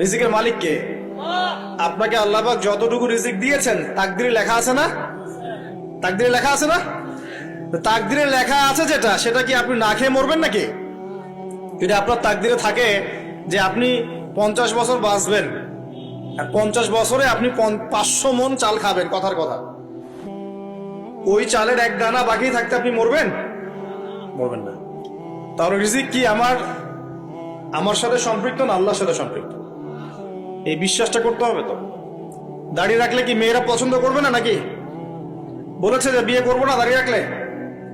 রিজিকের মালিক কে? আপনাকে আল্লাহ পাক যতটুকু রিজিক দিয়েছেন তাকদিরে লেখা আছে না? তাকদিরে লেখা আছে না? তাকদিরে লেখা আছে যেটা, সেটা কি আপনি না খেয়ে মরবেন নাকি? যদি আপনার তাকদিরে থাকে যে আপনি 50 বছর বাঁচবেন আর 50 বছরে আপনি 500 মণ চাল খাবেন, কথার কথা, ওই চালের এক দানা বাকি থাকতে আপনি মরবেন? মরবেন না। তাহলে রিজিক কি আমার সাথে সম্পৃক্ত না আল্লাহর সাথে সম্পৃক্ত? এই বিশ্বাসটা করতে হবে। তো দাড়ি রাখলে কি মেয়েরা পছন্দ করবে না নাকি? বলেছে যে বিয়ে করবো না দাড়ি রাখলে,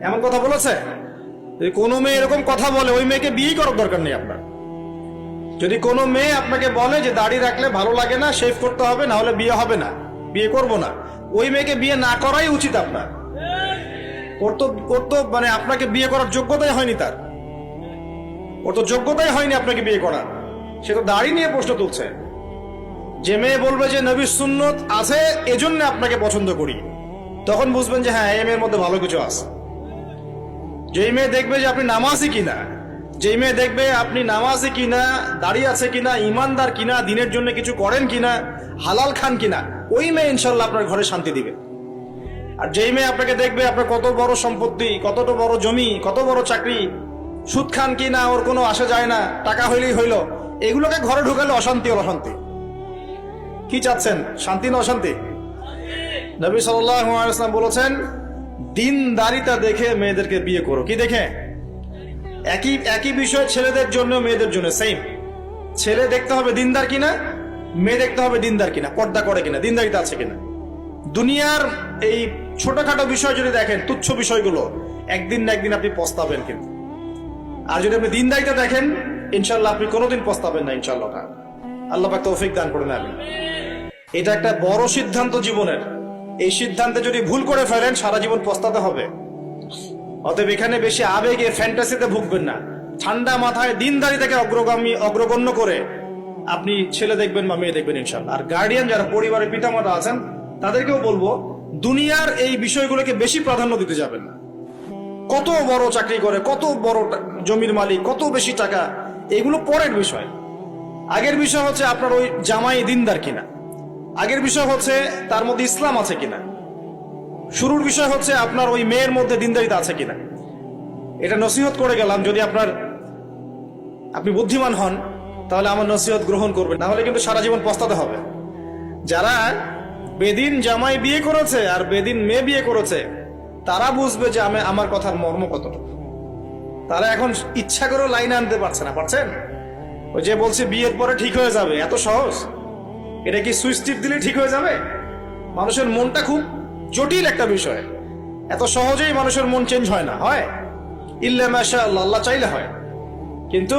এমন কথা বলেছে? যদি কোনো মেয়ে এরকম কথা বলে, ওই মেয়েকে বিয়েই করার দরকার নেই আপনার। যদি কোনো মেয়ে আপনাকে বলে যে দাড়ি রাখলে ভালো লাগে না, শেভ করতে হবে, না হলে বিয়ে হবে না, বিয়ে করব না, ওই মেয়েকে বিয়ে না করাই উচিত আপনার। ওর তো মানে আপনাকে বিয়ে করার যোগ্যতাই হয়নি, ওর তো যোগ্যতাই হয়নি আপনাকে বিয়ে করার। সে তো দাড়ি নিয়ে প্রশ্ন তুলছে। যে মেয়ে বলবে যে নবীর সুন্নত আছে এজন্য আপনাকে পছন্দ করি, তখন বুঝবেন যে হ্যাঁ, এই মেয়ের মধ্যে ভালো কিছু আছে। যেই মেয়ে দেখবে যে আপনি নামাজি কিনা, যেই মেয়ে দেখবে আপনি নামাজি কিনা, দাঁড়িয়ে আছে কিনা, ইমানদার কিনা, দিনের জন্য কিছু করেন কিনা, হালাল খান কিনা, ওই মেয়ে ইনশাল্লাহ আপনার ঘরে শান্তি দিবে। আর যেই মেয়ে আপনাকে দেখবে আপনার কত বড় সম্পত্তি, কতটা বড় জমি, কত বড় চাকরি, সুদ খান কিনা ওর কোনো আসা যায় না, টাকা হইলেই হইল, এগুলোকে ঘরে ঢুকালে অশান্তি আর অশান্তি। কি চাচ্ছেন, শান্তি না অশান্তি? নবী সাল্লাল্লাহু আলাইহি ওয়াসাল্লাম বলেছেন, দিনদারিতা দেখে মেয়েদেরকে বিয়ে করো। কি দেখে? একই বিষয় ছেলেদের জন্য মেয়েদের জন্য সেম। ছেলে দেখতে হবে দিনদার কিনা, মেয়ে দেখতে হবে দিনদার কিনা, পর্দা করে কিনা, দিনদারিতা আছে কিনা। দুনিয়ার এই ছোটখাটো বিষয় যদি দেখেন, তুচ্ছ বিষয়গুলো, একদিন না একদিন আপনি পস্তাবেন কিন্তু। আর যদি আপনি দিনদারিতা দেখেন, ইনশাল্লাহ আপনি কোনোদিন পস্তাবেন না ইনশাল্লাহ। আল্লাহ পাক তৌফিক দান করেন। আমি এটা একটা বড় সিদ্ধান্ত জীবনের। এই সিদ্ধান্তে যদি ভুল করে ফেলেন সারা জীবন পস্তাতে হবে। অতএব এখানে বেশি আবেগে ফ্যান্টাসিতে ভুগবেন না। ঠান্ডা মাথায় দিনদারিতাকে অগ্রগণ্য করে আপনি ছেলে দেখবেন বা মেয়ে দেখবেন ইনশাল্লাহ। আর গার্ডিয়ান যারা পরিবারের পিতামাতা আছেন তাদেরকেও বলবো, দুনিয়ার এই বিষয়গুলোকে বেশি প্রাধান্য দিতে যাবেন না। কত বড় চাকরি করে, কত বড় জমির মালিক, কত বেশি টাকা, এগুলো পরের বিষয়। আগের বিষয় হচ্ছে আপনার ওই জামাই দিনদার কিনা, আগের বিষয় হচ্ছে তার মধ্যে ইসলাম আছে কিনা, শুরুর বিষয় হচ্ছে আপনার ওই মেয়ের মধ্যে দিনদারিতা আছে কিনা। এটা নসিহত করে গেলাম। যদি আপনি বুদ্ধিমান হন তাহলে আমার নসিহত গ্রহণ করবেন, না হলে কিন্তু সারা জীবন পস্তাতে হবে। যারা বেদিন জামাই বিয়ে করেছে আর বেদিন মেয়ে বিয়ে করেছে, তারা বুঝবে যে আমার কথার মর্ম কতটুকু। তারা এখন ইচ্ছা করেও লাইনে আনতে পারছে না। পারছেন? ওই যে বলছে বিয়ের পরে ঠিক হয়ে যাবে, এত সহজ? এটা কি সুইচ টিপ দিলে ঠিক হয়ে যাবে? মানুষের মনটা খুব জটিল একটা বিষয়। এত সহজেই মানুষের মন চেঞ্জ হয় না। হয় ইল্লা মাশাআল্লাহ, আল্লাহ চাইলে হয়। কিন্তু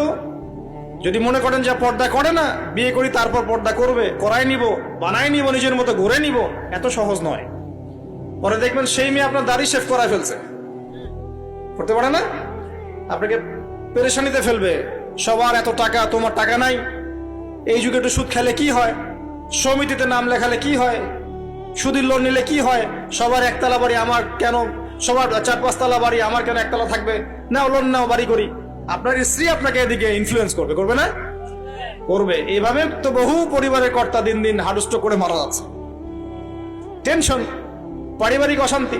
যদি মনে করেন যে পর্দা করে না, বিয়ে করি তারপর পর্দা করবে, করাই নিব, বানাই নিব, নিজের মতো গড়ে নিব, এত সহজ নয়। পরে দেখবেন সেই মেয়ে আপনার দাড়ি শেভ করায় ফেলছে, করতে পারে না, আপনাকে পেরেশানিতে ফেলবে। সবার এত টাকা, তোমার টাকা নাই। এই যুগে একটু সুদ খেলে কি হয়, সমিতিতে নাম লেখালে কি হয়, সুদের লোন নিলে কি হয়, সবার একতলা বাড়ি, আমার কেন, সবার 4-5 তলা বাড়ি, আমার কেন একতলা থাকবে, নাও লোন নাও, বাড়ি করি। আপনার স্ত্রী আপনাকে এদিকে ইনফ্লুয়েন্স করবে, করবে না? করবে। এইভাবে তো বহু পরিবারের কর্তা দিন দিন হাডুষ্ট করে মারা যাচ্ছে। টেনশন, পারিবারিক অশান্তি।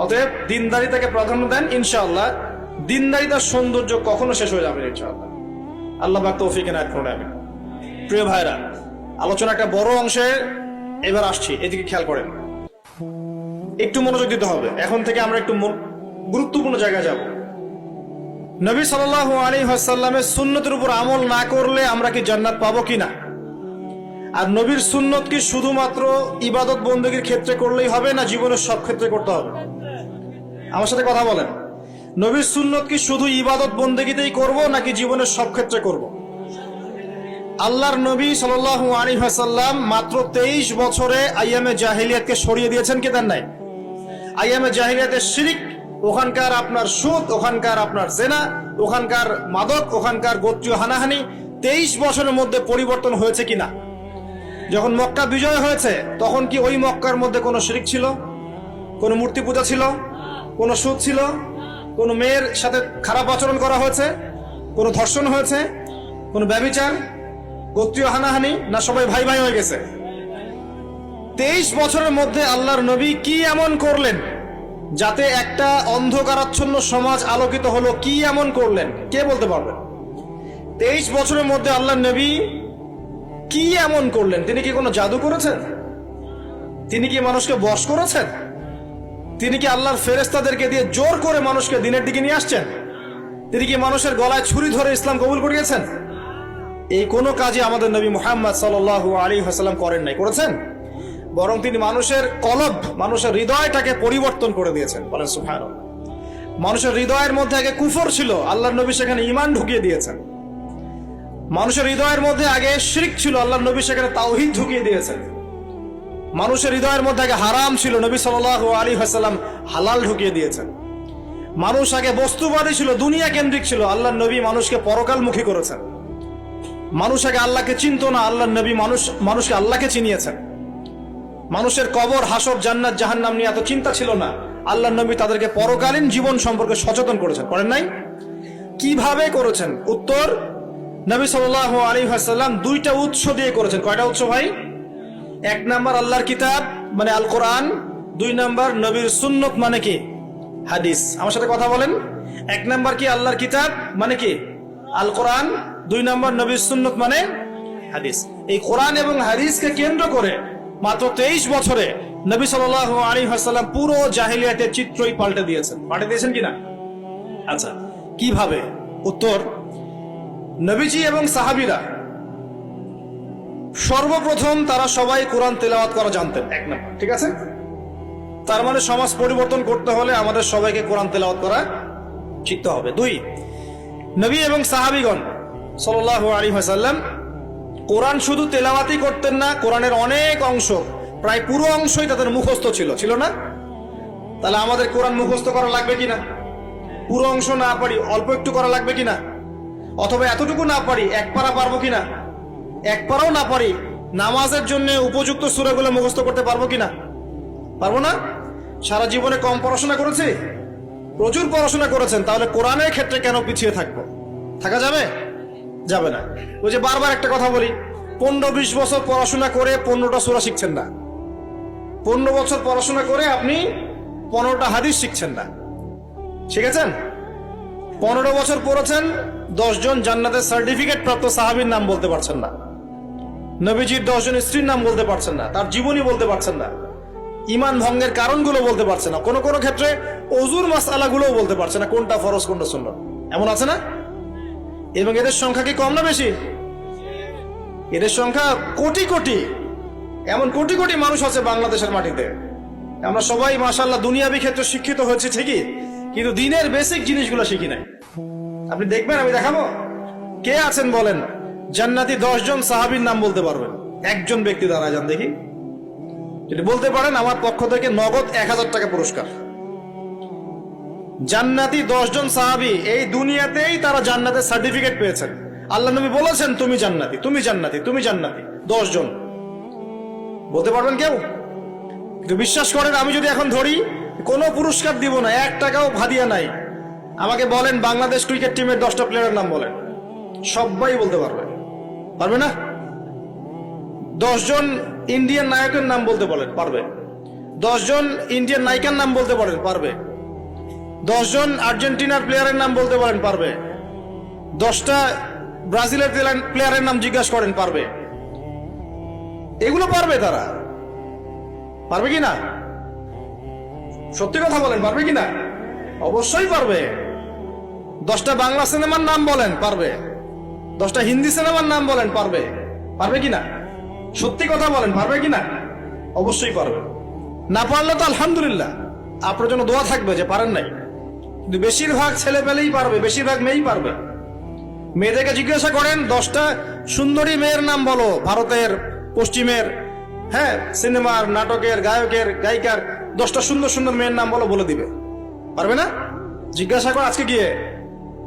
অতএব দিনদারিতাকে প্রাধান্য দেন ইনশাআল্লাহ। দিনদারিতার সৌন্দর্য কখনো শেষ হয়ে যাবে ইনশাআল্লাহ। আল্লাহ পাক তৌফিক এনায়েত করুন। আমিন। প্রিয় ভাইরা, আলোচনা একটা বড় অংশে এবার আসছি, এদিকে খেয়াল করেন, একটু মনোযোগ দিতে হবে। এখন থেকে আমরা একটু গুরুত্বপূর্ণ জায়গায় যাব। নবী সাল্লাল্লাহু আলাইহি ওয়াসাল্লামের সুন্নতের উপর আমল না করলে আমরা কি জান্নাত পাবো কিনা? আর নবীর সুন্নত কি শুধুমাত্র ইবাদত বন্দেগীর ক্ষেত্রে করলেই হবে, না জীবনের সব ক্ষেত্রে করতে হবে? আমার সাথে কথা বলেন। নবীর সুন্নত কি শুধু ইবাদত বন্দেগীতেই করব, নাকি জীবনের সব ক্ষেত্রে করব? আল্লাহর নবী সাল্লাল্লাহু আলাইহি ওয়াসাল্লাম মাত্র 23 বছরে আইয়ামে জাহিলিয়াতকে সরিয়ে দিয়েছেন কি দেন নাই? আইয়ামে জাহিলিয়াতের শিরক, ওখানকার আপনার সুদ, ওখানকার আপনার জেনা, ওখানকার মাদক, ওখানকার গোত্রীয় হানাহানি 23 বছরের মধ্যে পরিবর্তন হয়েছে কিনা? যখন মক্কা বিজয় হয়েছে তখন কি ওই মক্কার মধ্যে কোনো শিরক ছিল, কোনো মূর্তি পূজা ছিল, কোনো সুদ ছিল, কোনো মেয়ের সাথে খারাপ আচরণ করা হয়েছে, কোনো ধর্ষণ হয়েছে, কোনো ব্যভিচার, গোত্রীয় হানাহানি, না সবাই ভাই ভাই হয়ে গেছে? 23 বছরের মধ্যে আল্লাহর নবী কি এমন করলেন যাতে একটা অন্ধকারাচ্ছন্ন সমাজ আলোকিত হলো? কি এমন করলেন, কে বলতে পারবেন? 23 বছরের মধ্যে আল্লাহর নবী কি এমন করলেন? তিনি কি কোনো জাদু করেছেন? তিনি কি মানুষকে বশ করেছেন? তিনি কি আল্লাহর ফেরেশতাদেরকে দিয়ে জোর করে মানুষকে দিনের দিকে নিয়ে আসছেন? তিনি কি মানুষের গলায় ছুরি ধরে ইসলাম কবুল করিয়েছেন? এই কোনো কাজে আমাদের নবী মুহাম্মদ সাল্লাল্লাহু আলাইহি ওয়াসাল্লাম করেন নাই। করেছেন? বরং তিনি মানুষের কলব, মানুষের হৃদয়টাকে পরিবর্তন করে দিয়েছেন। বলেন সুবহানাল্লাহ। মানুষের হৃদয়ের মধ্যে আগে কুফর ছিল, আল্লাহর নবী সেখানে ঈমান ঢুকিয়ে দিয়েছেন। মানুষের হৃদয়ের মধ্যে আগে শিরক ছিল, আল্লাহর নবী সেখানে তাওহীদ ঢুকিয়ে দিয়েছেন। মানুষের হৃদয়ের মধ্যে আগে হারাম ছিল, নবী সাল্লাল্লাহু আলাইহি ওয়াসাল্লাম হালাল ঢুকিয়ে দিয়েছেন। মানুষ আগে বস্তুবাদী ছিল, দুনিয়া কেন্দ্রিক ছিল, আল্লাহর নবী মানুষকে পরকালমুখী করেছেন। মানুষ আগে আল্লাহকে চিনত না, আল্লাহর নবী মানুষকে আল্লাহকে চিনিয়েছেন। মানুষের কবর, হাসর, জান্নাত, জাহান্নাম নিয়ে এত চিন্তা ছিল না, আল্লাহর নবী তাদেরকে পরকালীন জীবন সম্পর্কে সচেতন করেছেন। করেন নাই? কিভাবে করেছেন? উত্তর, নবী সাল্লাল্লাহু আলাইহি ওয়াসাল্লাম দুইটা উৎস দিয়ে করেছেন। কয়টা উৎস ভাই? 1 নাম্বার আল্লাহর কিতাব মানে আল কোরআন, 2 নাম্বার নবীর সুন্নত মানে কি? হাদিস। আমার সাথে কথা বলেন। 1 নাম্বার কি? আল্লাহর কিতাব মানে কি? আল কোরআন। 2 নাম্বার নবীর সুন্নত মানে হাদিস। এই কোরআন এবং হাদিসকে কেন্দ্র করে মাত্র 23 বছরে নবী সাল্লাল্লাহু আলাইহি ওয়াসাল্লাম পুরো জাহেলিয়াতের চিত্রই পাল্টে দিয়েছেন। পাল্টে দিয়েছেন কিনা? আচ্ছা, কিভাবে? উত্তর, নবীজি এবং সাহাবীরা সর্বপ্রথম তারা সবাই কোরআন তেলাওয়াত করা জানতেন। 1 নাম্বার, ঠিক আছে? তার মানে সমাজ পরিবর্তন করতে হলে আমাদের সবাইকে কোরআন তেলাওয়াত করা শিখতে হবে। 2, নবী এবং সাহাবীগণ সাল্লাল্লাহু আলাইহি ওয়াসাল্লাম কোরআন শুধু তেলাওয়াতই করতেন না, কোরআনের অনেক অংশ, প্রায় পুরো অংশই তাদের মুখস্থ ছিল না? তাহলে আমাদের কোরআন মুখস্থ করা লাগবে কিনা? পুরো অংশ না পারি, অল্প একটু করা লাগবে কিনা? অথবা এতটুকু না পারি, 1 পারা পারবো কিনা? 1 পারাও না পারি, নামাজের জন্য উপযুক্ত সূরাগুলো মুখস্থ করতে পারবো কিনা? পারবো না? সারা জীবনে কম পড়াশোনা করেছি? প্রচুর পড়াশোনা করেছেন, তাহলে কোরআনের ক্ষেত্রে কেন পিছিয়ে থাকবো? থাকা যাবে? যাবে না। ওই যে বারবার একটা কথা বলি, 15-20 বছর পড়াশোনা করে 15টা সূরা শিখছেন না। 15 বছর পড়াশোনা করে আপনি 15টা হাদিস শিখছেন না। শিখেছেন? 15 বছর পড়েছেন, 10 জন জান্নাতের সার্টিফিকেট প্রাপ্ত সাহাবীর নাম বলতে পারছেন না। নবীজির 10 জন স্ত্রীর নাম বলতে পারছেন না, তার জীবনী বলতে পারছেন না, ঈমান ভঙ্গের কারণগুলো বলতে পারছেন না, কোনো কোনো ক্ষেত্রে ওযুর মাসআলাগুলোও বলতে পারছেন না, কোনটা ফরজ কোনটা সুন্নাত। এমন আছে না? এবং এদের সংখ্যা কি কম না বেশি? এদের সংখ্যা কোটি কোটি, এমন কোটি কোটি মানুষ আছে বাংলাদেশের মাটিতে। আমরা সবাই মাশাআল্লাহ দুনিয়াবি ক্ষেত্রে শিক্ষিত হয়েছে ঠিকই, কিন্তু দিনের বেসিক জিনিসগুলো শিখি নাই। আপনি দেখবেন, আমি দেখাবো। কে আছেন বলেন জান্নাতি 10 জন সাহাবীর নাম বলতে পারবেন? একজন ব্যক্তি দাঁড়ায় যান দেখি। যদি বলতে পারেন, আমার পক্ষ থেকে নগদ 1000 টাকা পুরস্কার। জান্নাতি 10 জন সাহাবী, এই দুনিয়াতেই তারা জান্নাতের সার্টিফিকেট পেয়েছেন। আল্লাহ নবী বলেছেন তুমি জান্নাতি, তুমি জান্নাতি, তুমি জান্নাতি। 10 জন বলতে পারবেন কেউ? কিন্তু বিশ্বাস করেন, আমি যদি এখন ধরি, কোনো পুরস্কার দিব না, 1 টাকাও ভাদিয়া নাই। আমাকে বলেন বাংলাদেশ ক্রিকেট টিমের 10টা প্লেয়ারের নাম বলেন, সবাই বলতে পারবে। পারবে না? 10 জন ইন্ডিয়ান নায়কের নাম বলতে বলেন, পারবে। 10 জন ইন্ডিয়ান নায়িকার নাম বলতে পারেন, পারবে। 10 জন আর্জেন্টিনার প্লেয়ারের নাম বলতে পারেন, পারবে। 10টা ব্রাজিলের প্লেয়ারের নাম জিজ্ঞাসা করেন, পারবে। এগুলো পারবে তারা। পারবে কি না? সত্যি কথা বলেন, পারবে কি না? অবশ্যই পারবে। 10টা বাংলা সিনেমার নাম বলেন, পারবে। 10টা হিন্দি সিনেমার নাম বলেন, পারবে। পারবে কি না? সত্যি কথা বলেন, পারবে কি না? অবশ্যই পারবে। না পারলে তো আলহামদুলিল্লাহ, আপনার জন্য দোয়া থাকবে যে পারেন নাই। কিন্তু বেশিরভাগ ছেলে পেলেই পারবে, বেশিরভাগ মেয়েই পারবে। মেয়েদেরকে জিজ্ঞাসা করেন 10টা সুন্দরী মেয়ের নাম বলো, ভারতের, পশ্চিমের, হ্যাঁ, সিনেমার, নাটকের, গায়কের, গায়িকার 10টা সুন্দর সুন্দর মেয়ের নাম বলো, বলে দিবে। পারবে না? জিজ্ঞাসা কর আজকে গিয়ে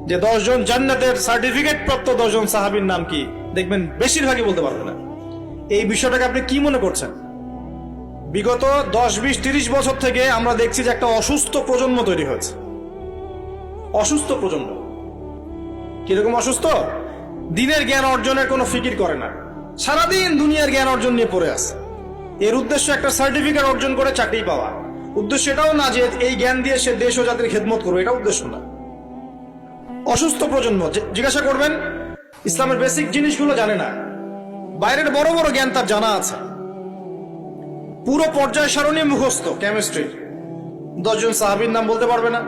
যে 10 জন জান্নাতের সার্টিফিকেট প্রাপ্ত 10 জন সাহাবীর নাম কি, দেখবেন বেশিরভাগই বলতে পারবে না। এই বিষয়টাকে আপনি কি মনে করছেন? বিগত 10, 20, 30 বছর থেকে আমরা দেখছি যে একটা অসুস্থ প্রজন্ম তৈরি হয়েছে। অসুস্থ প্রজন্ম। কিরকম অসুস্থ? দিনের জ্ঞান অর্জনের কোনো ফিকির করে না, সারাদিন দুনিয়ার জ্ঞান অর্জন নিয়ে পড়ে আছে। এর উদ্দেশ্য একটা সার্টিফিকেট অর্জন করে চাকরি পাওয়া। উদ্দেশ্য এটাও না যে এই জ্ঞান দিয়ে সে দেশ ও জাতির খেদমত করবে, এটা উদ্দেশ্য না। অসুস্থ প্রজন্ম, জিজ্ঞাসা করবেন ইসলামের বেসিক জিনিসগুলো জানে না, বাইরের বড় বড় জ্ঞান তার জানা আছে, পুরো পর্যায় সারণী মুখস্থ কেমিস্ট্রি, 10 জন সাহাবীর নাম বলতে পারবে না,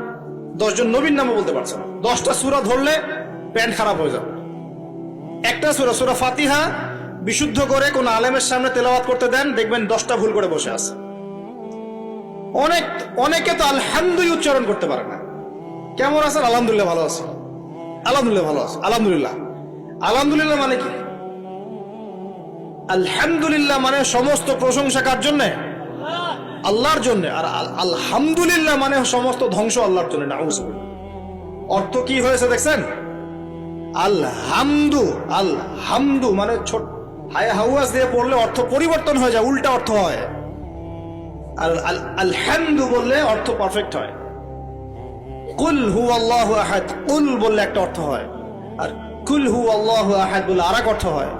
10 জন নবীর নামও বলতে পারছে না। 10টা সূরা ধরলে প্যান্ট খারাপ হয়ে যাবে। একটা সূরা, সূরা ফাতিহা বিশুদ্ধ করে কোন আলেমের সামনে তেলাওয়াত করতে দেন, দেখবেন 10টা ভুল করে বসে আছে। অনেকে তো আলহামদুলিল্লাহ উচ্চারণ করতে পারে না। কেমন আছেন? আলহামদুলিল্লাহ ভালো আছে, আলহামদুলিল্লাহ ভালো আছে, আলহামদুলিল্লাহ। আলহামদুলিল্লাহ মানে কি? আলহামদুলিল্লাহ মানে সমস্ত প্রশংসা কার জন্য? আল্লাহর জন্য। আর আলহামদুলিল্লাহ মানে সমস্ত ধ্বংস আল্লাহর জন্য। নাউযুবিল্লাহ। অর্থ কি হয়েছে দেখছেন? আলহামদু, আলহামদু মানে ছোট হায়া হাওয়াজ দিয়ে পড়লে অর্থ পরিবর্তন হয়ে যায়, উল্টা অর্থ হয়। আর আলহামদু বললে অর্থ পারফেক্ট হয়। কুল হুয়াল্লাহু আহাদ, কুল বললে একটা অর্থ হয়, আর কুল হুয়াল্লাহু আহাদ বললে আরেক অর্থ হয়।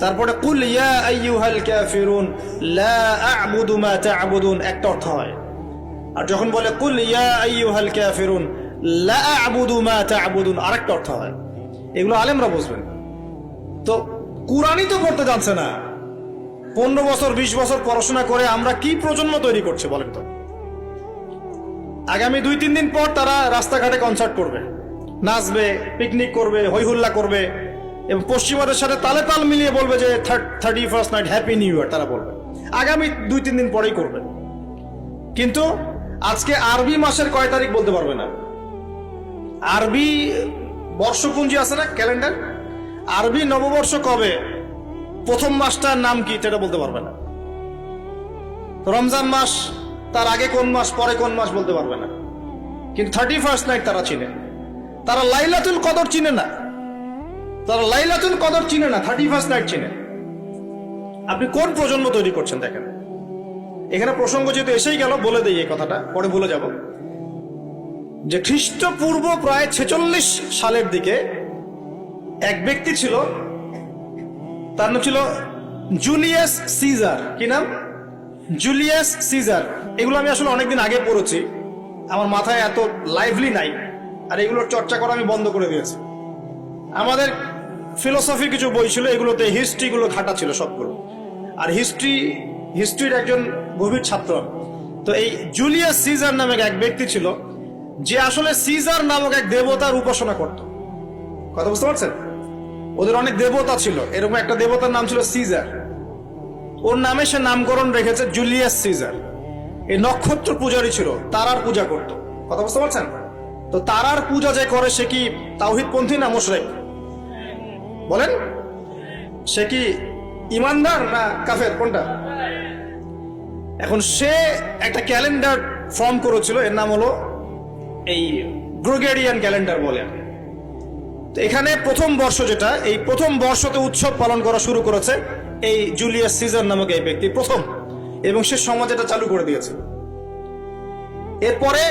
তারপরে কুল ইয়া আইয়ুহাল কাফিরুন লা আ'বুদু মা তা'বুদুন একটা অর্থ হয়। আর যখন বলে কুল ইয়া আইয়ুহাল কাফিরুন লা আ'বুদু মা তা'বুদুন আরেকটা অর্থ হয়। এগুলো আলেমরা বুঝবেন। তো কুরআনই তো পড়তে জানছে না। 15 বছর 20 বছর পড়াশোনা করে আমরা কি প্রজন্ম তৈরি করছে বলেন তো? আগামী 2-3 দিন পর তারা রাস্তাঘাটে কনসার্ট করবে, নাচবে, পিকনিক করবে, হইহুল্লা করবে এবং পশ্চিমাদের সাথে তালে তাল মিলিয়ে বলবে যে 31st night happy new year. তারা বলবে আগামী 2-3 দিন পরেই করবে। কিন্তু আজকে আরবি মাসের কয় তারিখ বলতে পারবে না। আরবি বর্ষপুঞ্জি আছে না, ক্যালেন্ডার, আরবি নববর্ষ কবে, প্রথম মাসটার নাম কি সেটা বলতে পারবে না। রমজান মাস তার আগে কোন মাস, পরে কোন মাস বলতে পারবে না। কিন্তু 31st নাইট তারা চিনে। তারা লাইলাতুল কদর চিনে না, তারা লাইলাতুল কদর চিনে না, 31st নাইট চিনে। আপনি কোন প্রজন্ম তৈরি করছেন দেখেন। এখানে প্রসঙ্গ যেহেতু এসেই গেল বলে দেই এই কথাটা, পরে ভুলে যাব, যে খ্রিস্টপূর্ব প্রায় 46 সালের দিকে এক ব্যক্তি ছিল, তার নাম ছিল জুলিয়াস সিজার। কি নাম? Julius Caesar. এগুলো আমি আসলে অনেকদিন আগে পড়েছি, আমার মাথায় এত লাইভলি নাই, আর এগুলোর চর্চা করা আমি বন্ধ করে দিয়েছি। আমাদের ফিলোসফি কিছু বই ছিল, এগুলোতে হিস্ট্রিগুলো ঘাটা ছিল সবগুলো, আর হিস্ট্রির একজন গভীর ছাত্র। তো এই জুলিয়াস সিজার নামে এক ব্যক্তি ছিল, যে আসলে সিজার নামক এক দেবতার উপাসনা করত। কথা বুঝতে পারছেন? ওদের অনেক দেবতা ছিল, এরকম একটা দেবতার নাম ছিল সিজার। ওর নামে সে নামকরণ রেখেছে জুলিয়াস সিজার। এই নক্ষত্র পূজারী ছিল, তারার পূজা করত। কথা বুঝতে পারছেন? তো তারার পূজা যে করে সে কি তাওহীদপন্থী না মুশরিক? বলেন, সে কি ইমানদার না কাফের, কোনটা? এখন সে একটা ক্যালেন্ডার ফর্ম করেছিল, এর নাম হলো এই গ্রেগরিয়ান ক্যালেন্ডার বলে। তো এখানে প্রথম বর্ষ যেটা, এই প্রথম বর্ষতে উৎসব পালন করা শুরু করেছে এই জুলিয়াস সিজার নামক এই ব্যক্তি প্রথম, এবং সে সমাজ এটা চালু করে দিয়েছে। এরপরে